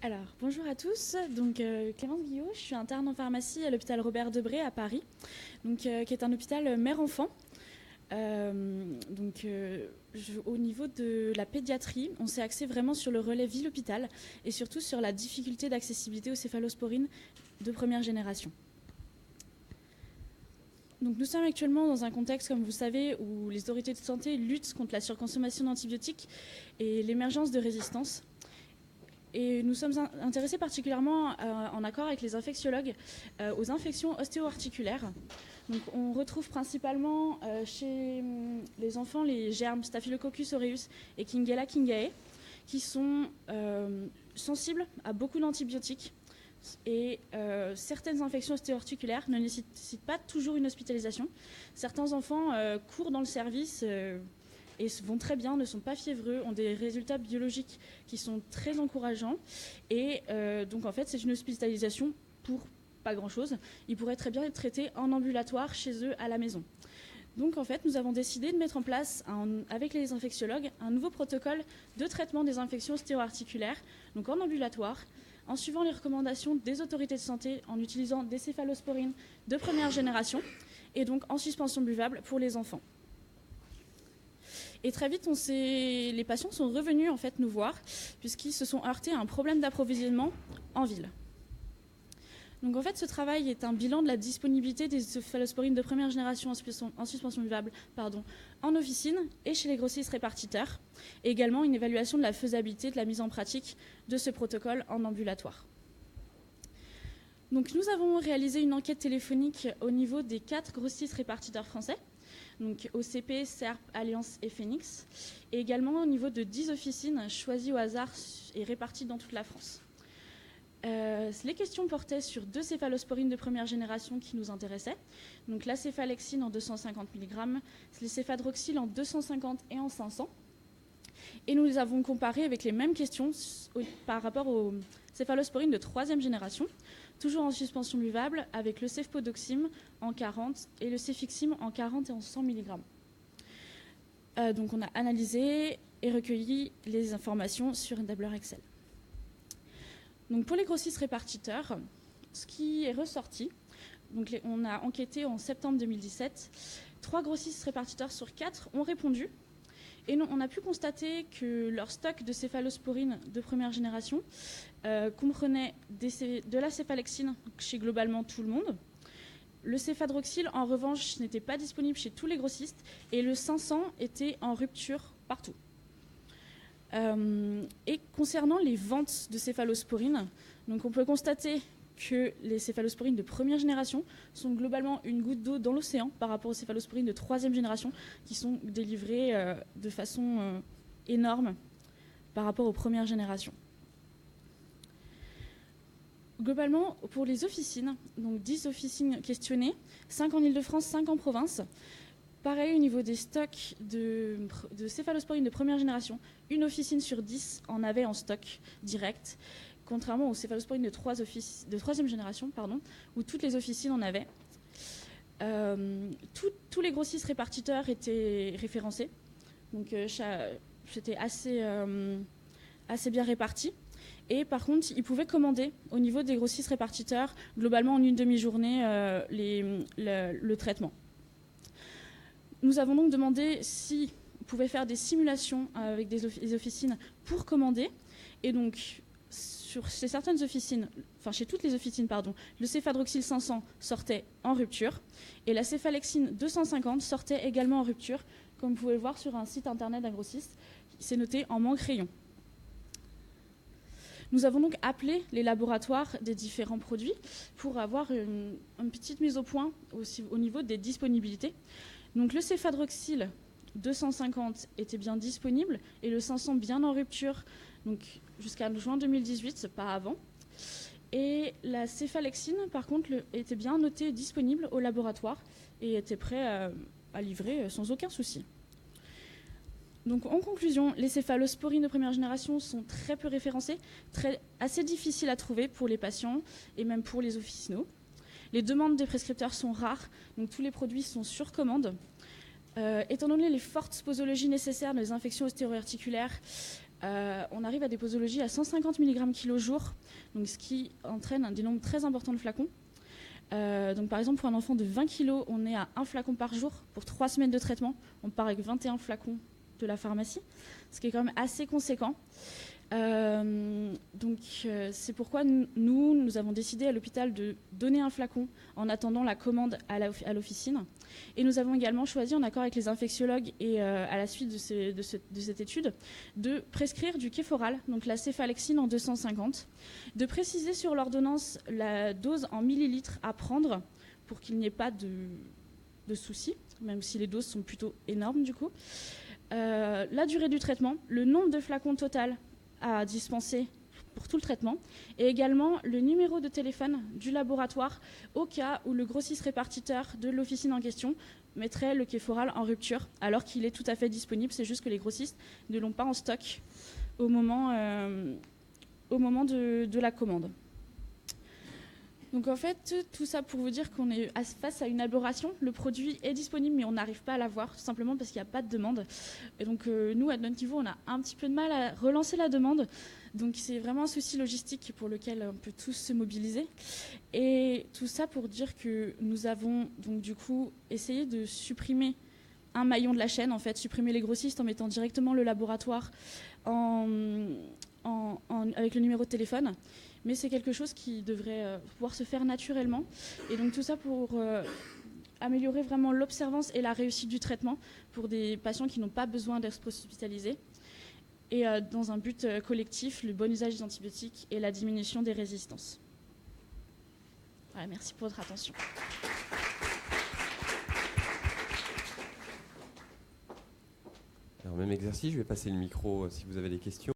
Alors, bonjour à tous. Donc, Clémence Guillot, je suis interne en pharmacie à l'hôpital Robert Debré à Paris, qui est un hôpital mère-enfant. Au niveau de la pédiatrie, on s'est axé vraiment sur le relais ville-hôpital et surtout sur la difficulté d'accessibilité aux céphalosporines de première génération. Donc, nous sommes actuellement dans un contexte, comme vous savez, où les autorités de santé luttent contre la surconsommation d'antibiotiques et l'émergence de résistance. Et nous sommes intéressés particulièrement, en accord avec les infectiologues, aux infections ostéo-articulaires. Donc, on retrouve principalement chez les enfants les germes Staphylococcus aureus et Kingella kingae, qui sont sensibles à beaucoup d'antibiotiques. Et certaines infections ostéo-articulaires ne nécessitent pas toujours une hospitalisation. Certains enfants courent dans le service et vont très bien, ne sont pas fiévreux, ont des résultats biologiques qui sont très encourageants. Et donc en fait, c'est une hospitalisation pour pas grand-chose. Ils pourraient très bien être traités en ambulatoire chez eux à la maison. Donc en fait, nous avons décidé de mettre en place, avec les infectiologues, un nouveau protocole de traitement des infections ostéo-articulaires, donc en ambulatoire, en suivant les recommandations des autorités de santé, en utilisant des céphalosporines de première génération, et donc en suspension buvable pour les enfants. Et très vite, les patients sont revenus en fait nous voir, puisqu'ils se sont heurtés à un problème d'approvisionnement en ville. Donc en fait, ce travail est un bilan de la disponibilité des céphalosporines de première génération en suspension buvable en officine et chez les grossistes répartiteurs, et également une évaluation de la faisabilité de la mise en pratique de ce protocole en ambulatoire. Donc nous avons réalisé une enquête téléphonique au niveau des 4 grossistes répartiteurs français, donc OCP, SERP, Alliance et Phoenix, et également au niveau de 10 officines choisies au hasard et réparties dans toute la France. Les questions portaient sur 2 céphalosporines de première génération qui nous intéressaient, donc la céphalexine en 250 mg, les céphadroxyl en 250 et en 500. Et nous les avons comparées avec les mêmes questions par rapport aux céphalosporines de 3e génération, toujours en suspension buvable, avec le cefpodoxime en 40 et le cefixime en 40 et en 100 mg. Donc on a analysé et recueilli les informations sur un tableur Excel. Donc pour les grossistes répartiteurs, ce qui est ressorti, donc on a enquêté en septembre 2017, 3 grossistes répartiteurs sur 4 ont répondu. Et on a pu constater que leur stock de céphalosporines de première génération comprenait de la céphalexine chez globalement tout le monde. Le céphadroxyl, en revanche, n'était pas disponible chez tous les grossistes et le 500 était en rupture partout. Et concernant les ventes de céphalosporines, donc on peut constater que les céphalosporines de première génération sont globalement une goutte d'eau dans l'océan par rapport aux céphalosporines de 3e génération qui sont délivrées de façon énorme par rapport aux premières générations. Globalement, pour les officines, donc 10 officines questionnées, 5 en Ile-de-France, 5 en province. Pareil au niveau des stocks de céphalosporines de première génération, une officine sur 10 en avait en stock direct, contrairement aux céphalosporines de 3e génération, où toutes les officines en avaient. Tous les grossistes répartiteurs étaient référencés, donc c'était assez bien réparti. Et par contre, ils pouvaient commander au niveau des grossistes répartiteurs, globalement en une demi-journée, le traitement. Nous avons donc demandé si on pouvait faire des simulations avec des officines pour commander. Et donc, chez certaines officines, chez toutes les officines, le céphadroxyl 500 sortait en rupture et la céphalexine 250 sortait également en rupture, comme vous pouvez le voir sur un site internet d'un grossiste. C'est noté en manque rayon. Nous avons donc appelé les laboratoires des différents produits pour avoir une petite mise au point aussi au niveau des disponibilités. Donc le céphadroxyl 250 était bien disponible et le 500 bien en rupture, donc jusqu'à juin 2018, pas avant. Et la céphalexine, par contre, était bien notée disponible au laboratoire et était prêt à livrer sans aucun souci. Donc en conclusion, les céphalosporines de première génération sont très peu référencées, assez difficiles à trouver pour les patients et même pour les officinaux. Les demandes des prescripteurs sont rares, donc tous les produits sont sur commande. Étant donné les fortes posologies nécessaires dans les infections ostéo-articulaires, on arrive à des posologies à 150 mg kg jour, donc ce qui entraîne des nombres très importants de flacons. Donc par exemple, pour un enfant de 20 kg, on est à 1 flacon par jour pour 3 semaines de traitement. On part avec 21 flacons de la pharmacie, ce qui est quand même assez conséquent. C'est pourquoi nous avons décidé à l'hôpital de donner un flacon en attendant la commande à l'officine. Et nous avons également choisi, en accord avec les infectiologues et à la suite de cette étude, de prescrire du kéforal, donc la céphalexine en 250, de préciser sur l'ordonnance la dose en millilitres à prendre pour qu'il n'y ait pas de soucis, même si les doses sont plutôt énormes du coup. La durée du traitement, le nombre de flacons total à dispenser pour tout le traitement, et également le numéro de téléphone du laboratoire au cas où le grossiste répartiteur de l'officine en question mettrait le kéforal en rupture, alors qu'il est tout à fait disponible. C'est juste que les grossistes ne l'ont pas en stock au moment de la commande. Donc en fait, tout ça pour vous dire qu'on est face à une aberration. Le produit est disponible, mais on n'arrive pas à l'avoir, tout simplement parce qu'il n'y a pas de demande. Et donc nous, à notre niveau, on a un petit peu de mal à relancer la demande. Donc c'est vraiment un souci logistique pour lequel on peut tous se mobiliser. Et tout ça pour dire que nous avons donc du coup essayé de supprimer un maillon de la chaîne, en fait, supprimer les grossistes en mettant directement le laboratoire avec le numéro de téléphone. Mais c'est quelque chose qui devrait pouvoir se faire naturellement. Et donc tout ça pour améliorer vraiment l'observance et la réussite du traitement pour des patients qui n'ont pas besoin d'être hospitalisés. Et dans un but collectif, le bon usage des antibiotiques et la diminution des résistances. Voilà, merci pour votre attention. Alors, même exercice, je vais passer le micro si vous avez des questions.